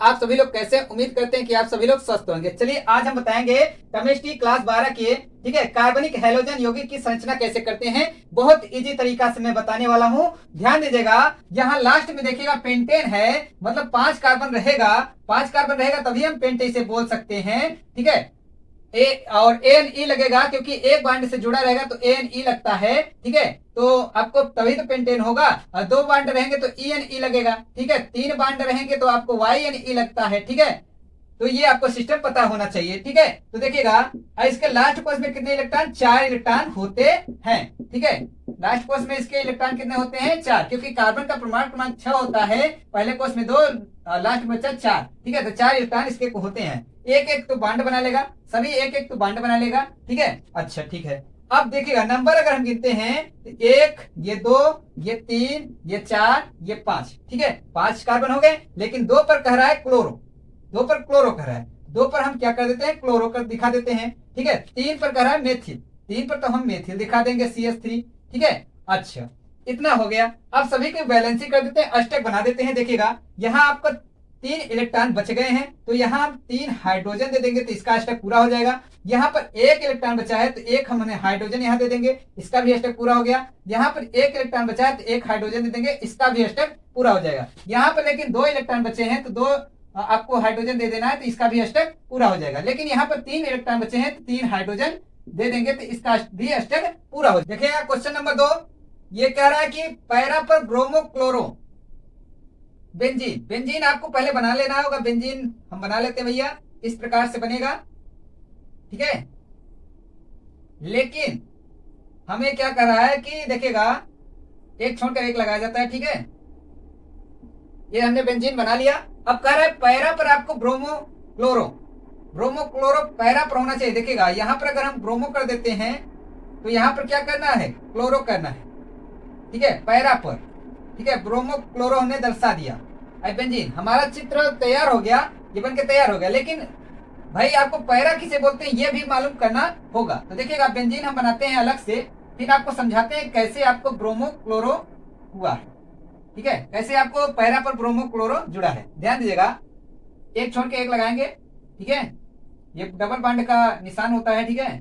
आप सभी लोग कैसे? उम्मीद करते हैं कि आप सभी लोग स्वस्थ होंगे। चलिए आज हम बताएंगे केमिस्ट्री क्लास 12 की, ठीक है, कार्बनिक हैलोजन यौगिक की संरचना कैसे करते हैं। बहुत इजी तरीका से मैं बताने वाला हूं, ध्यान दीजिएगा। यहाँ लास्ट में देखिएगा पेंटेन है, मतलब 5 कार्बन रहेगा, 5 कार्बन रहेगा तभी हम पेंटेन से बोल सकते हैं, ठीक है। ए और ANE लगेगा क्योंकि एक बांड से जुड़ा रहेगा तो ANE लगता है, ठीक है। तो आपको तभी तो पेंटेन होगा। और 2 बांड रहेंगे तो ENE लगेगा, ठीक है। 3 बांड रहेंगे तो आपको YNE लगता है, ठीक है। तो ये आपको सिस्टम पता होना चाहिए, ठीक है। तो देखिएगा इसके लास्ट कोष में कितने इलेक्ट्रॉन? 4 इलेक्ट्रॉन होते हैं, ठीक है। लास्ट कोष में इसके इलेक्ट्रॉन कितने होते हैं? 4, क्योंकि कार्बन का परमाणु क्रमांक 6 होता है, पहले कोष में 2, लास्ट में बचा 4, ठीक है। तो 4 इलेक्ट्रॉन इसके होते हैं। एक एक तो बांड बना लेगा, सभी एक एक तो बांड बना लेगा, ठीक है। अच्छा ठीक है, अब देखिएगा नंबर अगर हम गिनते हैं तो 1, ये 2, ये 3, ये 4, ये 5, ठीक है। 5 कार्बन हो गए, लेकिन 2 पर कह रहा है क्लोरो, 2 पर क्लोरो कह रहा है, 2 पर हम क्या कर देते हैं? क्लोरो कर दिखा देते हैं, ठीक है। 3 पर कह रहा है मेथिल, 3 पर तो हम मेथिल दिखा देंगे CH3, ठीक है। अच्छा इतना हो गया। अब सभी की बैलेंसी कर देते हैं, अष्टक बना देते हैं। देखिएगा यहाँ आपको 3 इलेक्ट्रॉन बच गए हैं, तो यहाँ हम 3 हाइड्रोजन दे देंगे तो इसका अष्टक पूरा हो जाएगा। यहाँ पर 1 इलेक्ट्रॉन बचा है तो 1 हम हाइड्रोजन यहाँ दे देंगे, इसका भी अष्टक पूरा हो गया। यहाँ पर 1 इलेक्ट्रॉन बचा है तो 1 हाइड्रोजन दे देंगे, इसका भी अष्टक पूरा हो जाएगा। यहाँ पर लेकिन 2 इलेक्ट्रॉन बचे हैं तो 2 आपको हाइड्रोजन दे देना है तो इसका भी अष्टक पूरा हो जाएगा। लेकिन यहाँ पर 3 इलेक्ट्रॉन बचे हैं तो 3 हाइड्रोजन दे देंगे तो इसका भी अष्टक पूरा हो जाएगा। देखिएगा क्वेश्चन नंबर 2, ये कह रहा है कि पैरा पर ब्रोमो क्लोरो बेंजीन, बेंजीन आपको पहले बना लेना होगा। बेंजीन हम बना लेते हैं भैया, इस प्रकार से बनेगा, ठीक है। लेकिन हमें क्या कर रहा है कि देखिएगा एक छोड़कर एक लगाया जाता है, ठीक है। ये हमने बेंजीन बना लिया। अब कह रहा है पैरा पर आपको bromo chloro, bromo chloro para पर होना चाहिए। देखिएगा यहाँ पर अगर हम ब्रोमो कर देते हैं तो यहाँ पर क्या करना है? क्लोरो करना है, ठीक है, पैरा पर, ठीक है। ब्रोमो क्लोरो हमने दर्शा दिया। बेंजीन हमारा चित्र तैयार हो गया, ये बन के तैयार हो गया। लेकिन भाई आपको पैरा किसे बोलते हैं ये भी मालूम करना होगा। तो देखिएगा बेंजीन हम बनाते हैं अलग से, फिर आपको समझाते हैं कैसे आपको ब्रोमो क्लोरो हुआ है, ठीक है, कैसे आपको पैरा पर ब्रोमो क्लोरो जुड़ा है। ध्यान दीजिएगा, एक छोड़ के एक लगाएंगे, ठीक है। ये डबल बॉन्ड का निशान होता है, ठीक है।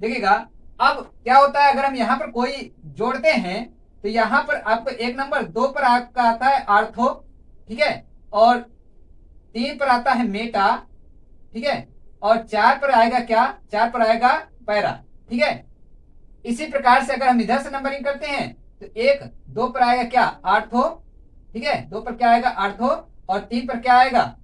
देखिएगा अब क्या होता है, अगर हम यहाँ पर कोई जोड़ते हैं तो यहाँ पर आपको 1 नंबर, 2 पर आपका आता है आर्थो, ठीक है, और 3 पर आता है मेटा, ठीक है, और 4 पर आएगा क्या? 4 पर आएगा पैरा, ठीक है। इसी प्रकार से अगर हम इधर से नंबरिंग करते हैं तो 1, 2 पर आएगा क्या? आर्थो, ठीक है, 2 पर क्या आएगा? आर्थो, और 3 पर क्या आएगा?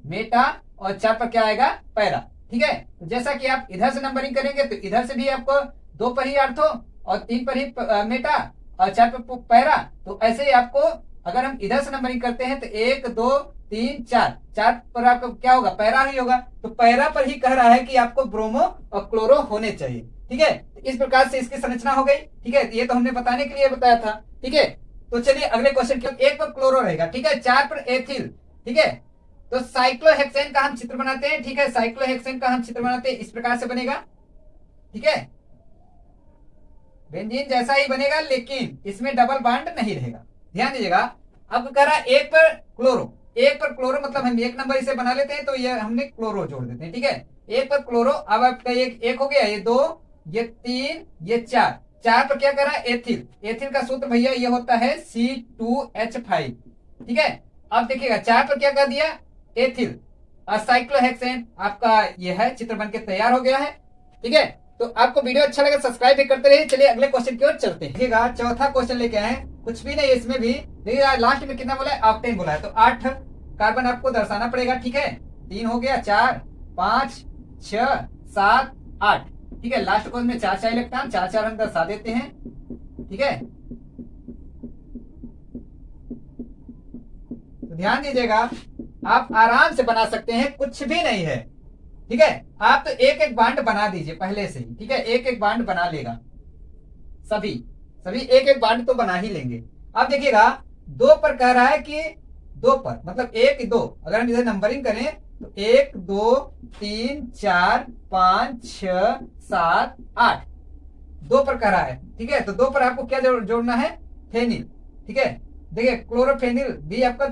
मेटा, और 4 पर क्या आएगा? पैरा, ठीक है। तो जैसा कि आप इधर से नंबरिंग करेंगे तो इधर से भी आपको 2 पर ही आर्थो और 3 पर ही मेटा और 4 पर पैरा। तो ऐसे ही आपको अगर हम इधर से नंबरिंग करते हैं तो 1, 2, 3, 4, 4 पर आपको क्या होगा? पैरा ही होगा। तो पैरा पर ही कह रहा है कि आपको ब्रोमो और क्लोरो होने चाहिए, ठीक है। इस प्रकार से इसकी संरचना हो गई, ठीक है। ये तो हमने बताने के लिए बताया था, ठीक है। तो चलिए अगले क्वेश्चन की। 1 पर क्लोरो रहेगा, ठीक है, 4 पर एथिल, ठीक है। तो साइक्लोहेक्सेन का हम चित्र बनाते हैं, ठीक है, साइक्लोहेक्सेन का हम चित्र बनाते हैं, इस प्रकार से बनेगा, ठीक है। बेंजीन जैसा ही बनेगा लेकिन इसमें डबल बॉन्ड नहीं रहेगा। ध्यान दीजिएगा, अब कह रहा है 1 पर क्लोरो, 1 पर क्लोरो मतलब हम 1 नंबर इसे बना लेते हैं तो ये हमने क्लोरो जोड़ देते हैं, ठीक है। 1 पर क्लोरो, अब आपका एक हो गया, ये 2, ये 3, ये 4, 4 पर क्या कर रहा है? एथिल, एथिल का सूत्र भैया ये होता है C2H5, ठीक है। अब देखिएगा 4 पर क्या कर दिया? एथिल, और साइक्लोहेक्सेन आपका ये है, चित्र बन के तैयार हो गया है, ठीक है। तो आपको वीडियो अच्छा लगे सब्सक्राइब भी करते रहिए। चलिए अगले क्वेश्चन की ओर चलते हैं। देखिएगा चौथा क्वेश्चन लेके आए, कुछ भी नहीं इसमें भी। देखिएगा लास्ट में कितना बोला है? ऑक्टेन बोला है, तो 8 कार्बन आपको दर्शाना पड़ेगा, ठीक है। 3 हो गया, 4, 5, 6, 7, 8, ठीक है। लास्ट क्वेश्चन में 4 इलेक्ट्रॉन, 4 हम दर्शा देते हैं, ठीक है। तो ध्यान दीजिएगा, आप आराम से बना सकते हैं, कुछ भी नहीं है, ठीक है। आप तो एक एक बांड बना दीजिए पहले से ही, ठीक है। एक एक बांड बना लेगा, सभी एक एक बांड तो बना ही लेंगे। अब देखिएगा 2 पर कह रहा है कि 2 पर मतलब 1, 2, अगर हम इधर नंबरिंग करें तो 1, 2, 3, 4, 5, 6, 7, 8, 2 पर कह रहा है, ठीक है। तो 2 पर आपको क्या जोड़ना है? फेनिल, ठीक है। देखिए क्लोरोफेनिल भी आपका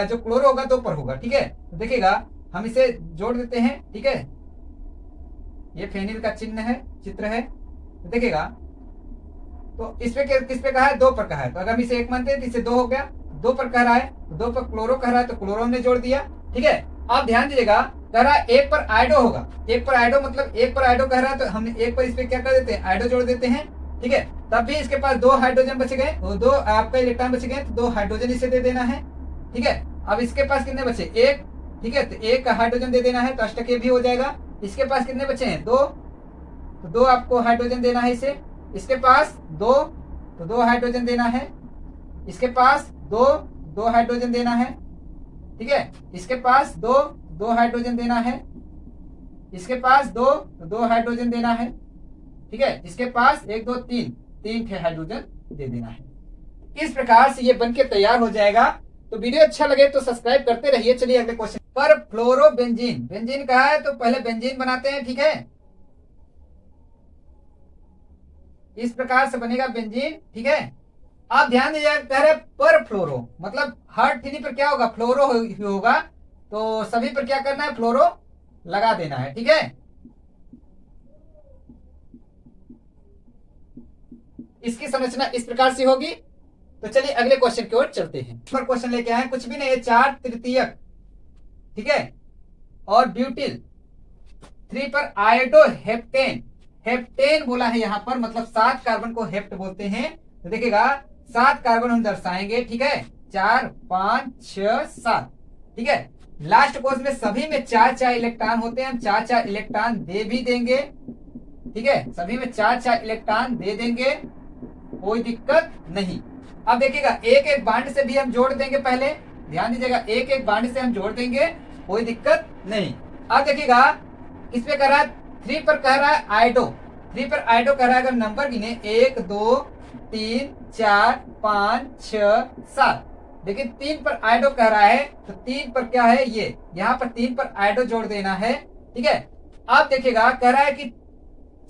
जो क्लोरो होगा 2 पर होगा, ठीक है। तो देखिएगा हम इसे जोड़ देते हैं, ठीक है। ये फेनिल का चिन्ह है, चित्र है। तो देखिएगा तो इस पे किस पे कहा है, 2 पर कहा है। तो अगर हम इसे 1 मानते हैं तो इसे 2 हो गया, 2 पर कह रहा है तो 2 पर क्लोरो कह रहा है तो क्लोरो हमने जोड़ दिया, ठीक है। आप ध्यान दीजिएगा कह रहा है 1 पर आयोडो होगा, 1 पर आयोडो मतलब 1 पर आयोडो कह रहा है तो हमने 1 पर इस पे क्या कर देते हैं, आयोडो जोड़ देते हैं, ठीक है। तब भी इसके पास 2 हाइड्रोजन बच गए, 2 आपका इलेक्ट्रॉन बच गए, तो 2 हाइड्रोजन इसे दे देना है, ठीक है। अब इसके पास कितने बचे, 1, ठीक है। तो 1 हाइड्रोजन दे देना है तो अष्टक भी हो जाएगा। इसके पास कितने बचे हैं, 2, तो 2 आपको हाइड्रोजन देना है इसे। इसके पास 2, तो 2 हाइड्रोजन देना है। इसके पास 2 हाइड्रोजन देना है, ठीक है। इसके पास 2 हाइड्रोजन देना है। इसके पास 2 हाइड्रोजन देना है, ठीक है। इसके पास 1 2 3 थे हाइड्रोजन दे देना है। इस प्रकार से ये बनके तैयार हो जाएगा। तो वीडियो अच्छा लगे तो सब्सक्राइब करते रहिए। चलिए अगले क्वेश्चन पर। फ्लोरोबेंजीन, बेंजीन कहा है तो पहले बेंजीन बनाते हैं, ठीक है। इस प्रकार से बनेगा बेंजीन, ठीक है। आप ध्यान दीजिएगा कह रहे पर फ्लोरो मतलब हर थ्री पर क्या होगा, फ्लोरो होगा। तो सभी पर क्या करना है, फ्लोरो लगा देना है, ठीक है। इसकी संरचना इस प्रकार से होगी। तो चलिए अगले क्वेश्चन की ओर चलते हैं। पर क्वेश्चन लेके आए, कुछ भी नहीं है, 4 तृतीयक, ठीक है। और ब्यूटिल 3 पर आयोडो हेप्टेन, हेप्टेन बोला है यहाँ पर, मतलब 7 कार्बन को हेप्ट बोलते हैं। तो देखिएगा 7 कार्बन हम दर्शाएंगे, ठीक है। 4 5 6 7, ठीक है। लास्ट कोर्स में सभी में 4 इलेक्ट्रॉन होते हैं, हम 4 इलेक्ट्रॉन दे भी देंगे, ठीक है। सभी में 4 इलेक्ट्रॉन दे देंगे, कोई दिक्कत नहीं। अब देखिएगा एक बांड से भी हम जोड़ देंगे, पहले ध्यान दीजिएगा एक बांड से हम जोड़ देंगे, कोई दिक्कत नहीं। अब देखिएगा इस पे कह रहा है 3 पर कह रहा है आयोडो, 3 पर आयोडो कह रहा है। अगर नंबर गिने 1 2 3 4 5 6 7, लेकिन 3 पर आयोडो कह रहा है तो 3 पर क्या है, ये यहाँ पर 3 पर आयोडो जोड़ देना है, ठीक है। अब देखिएगा कह रहा है कि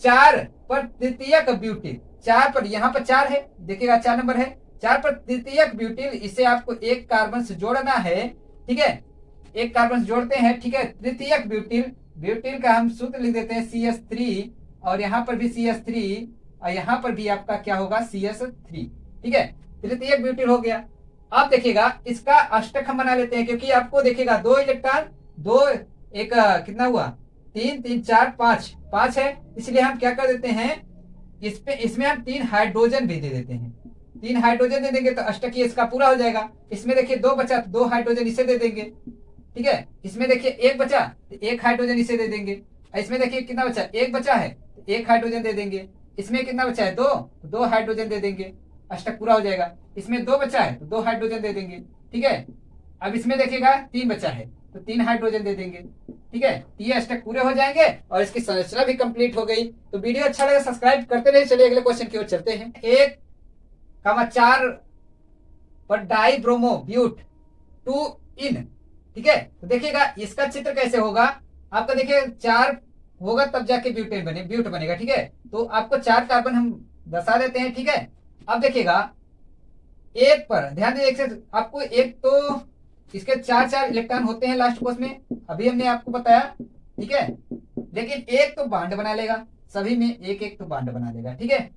4 पर तृतीयक ब्यूटिल, 4 पर यहाँ पर 4 है, देखिएगा 4 नंबर है। 4 पर तृतीयक ब्यूटिल, इसे आपको 1 कार्बन से जोड़ना है, ठीक है। 1 कार्बन से जोड़ते हैं, ठीक है। तृतीयक ब्यूटिल, ब्यूटिल का हम सूत्र लिख देते हैं CH3, और यहाँ पर भी CH3, और यहाँ पर भी आपका क्या होगा, CH3, ठीक है। तृतीयक ब्यूटिल हो गया। अब देखिएगा इसका अष्टक हम बना लेते हैं, क्योंकि आपको देखिएगा 2 इलेक्ट्रॉन, 2 एक कितना हुआ, 3 3 4 5 है, इसलिए हम क्या कर देते हैं, इसमें हम 3 हाइड्रोजन भी दे देते हैं। 3 हाइड्रोजन दे देंगे तो अष्टकीय इसका पूरा हो जाएगा। इसमें देखिए 2 बचा तो 2 हाइड्रोजन इसे दे देंगे, ठीक है। इसमें देखिए 1 बचा तो 1 हाइड्रोजन इसे दे देंगे। इसमें देखिए कितना बचा, 1 बचा है तो 1 हाइड्रोजन दे देंगे। इसमें कितना बचा है, 2, तो 2 हाइड्रोजन दे देंगे, अष्टक पूरा हो जाएगा। इसमें 2 बचा है तो 2 हाइड्रोजन दे देंगे, ठीक है। अब इसमें देखिएगा 3 बचा है तो 3 हाइड्रोजन दे देंगे, ठीक है। ये अष्टक पूरे हो जाएंगे और इसकी संरचना भी कंप्लीट हो गई। तो वीडियो अच्छा लगे सब्सक्राइब करते रहिए। चलिए अगले क्वेश्चन की ओर चलते हैं। 1,4 पर डाई ब्रोमो ब्यूट 2 इन, ठीक है। तो देखिएगा इसका चित्र कैसे होगा, आपका देखिए 4 होगा तब जाके ब्यूटेन बने, ब्यूट बनेगा, ठीक है। तो आपको 4 कार्बन हम दर्शा देते हैं, ठीक है। अब देखिएगा 1 पर ध्यान दीजिए, आपको एक तो इसके 4 इलेक्ट्रॉन होते हैं लास्ट कोर्स में, अभी हमने आपको बताया, ठीक है। लेकिन एक तो बांड बना लेगा, सभी में एक तो बांड बना लेगा, ठीक है।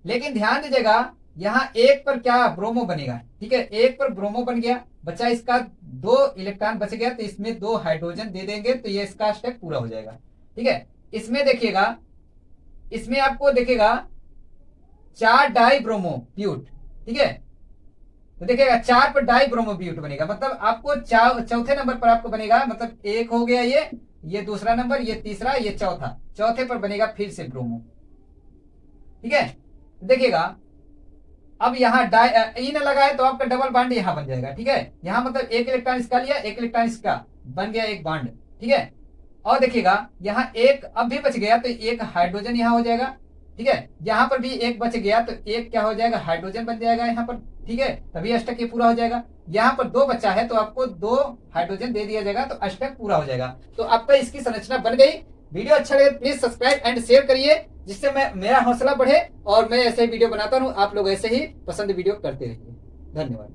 लेकिन ध्यान दीजिएगा यहाँ 1 पर क्या ब्रोमो बनेगा, ठीक है। 1 पर ब्रोमो बन गया, बचा इसका 2 इलेक्ट्रॉन बच गया, तो इसमें 2 हाइड्रोजन दे देंगे तो ये इसका स्टेप पूरा हो जाएगा, ठीक है। इसमें देखिएगा, इसमें आपको देखिएगा 4 डाई ब्रोमो ब्यूट, ठीक है। तो देखिएगा 4 पर डाई ब्रोमो ब्यूट बनेगा, मतलब आपको चौथे नंबर पर आपको बनेगा, मतलब 1 हो गया, ये दूसरा नंबर, ये तीसरा, ये चौथे पर बनेगा फिर से ब्रोमो, ठीक है। देखिएगा अब यहाँ इन लगा है तो आपका डबल बॉन्ड यहाँ बन जाएगा, ठीक है। यहाँ मतलब 1 इलेक्ट्रॉन इसका लिया, 1 इलेक्ट्रॉन इसका, बन गया 1 बॉन्ड, ठीक है। और देखिएगा यहाँ 1 अब भी बच गया तो 1 हाइड्रोजन यहाँ हो जाएगा, ठीक है। यहाँ पर भी 1 बच गया तो 1 क्या हो जाएगा, हाइड्रोजन बन जाएगा यहाँ पर, ठीक है। तभी अष्टक ये पूरा हो जाएगा। यहाँ पर 2 बचा है तो आपको 2 हाइड्रोजन दे दिया जाएगा तो अष्टक पूरा हो जाएगा। तो आपका इसकी संरचना बन गई। वीडियो अच्छा लगे प्लीज सब्सक्राइब एंड शेयर करिए, जिससे मेरा हौसला बढ़े और मैं ऐसे ही वीडियो बनाता रहूं, आप लोग ऐसे ही पसंद वीडियो करते रहिए। धन्यवाद।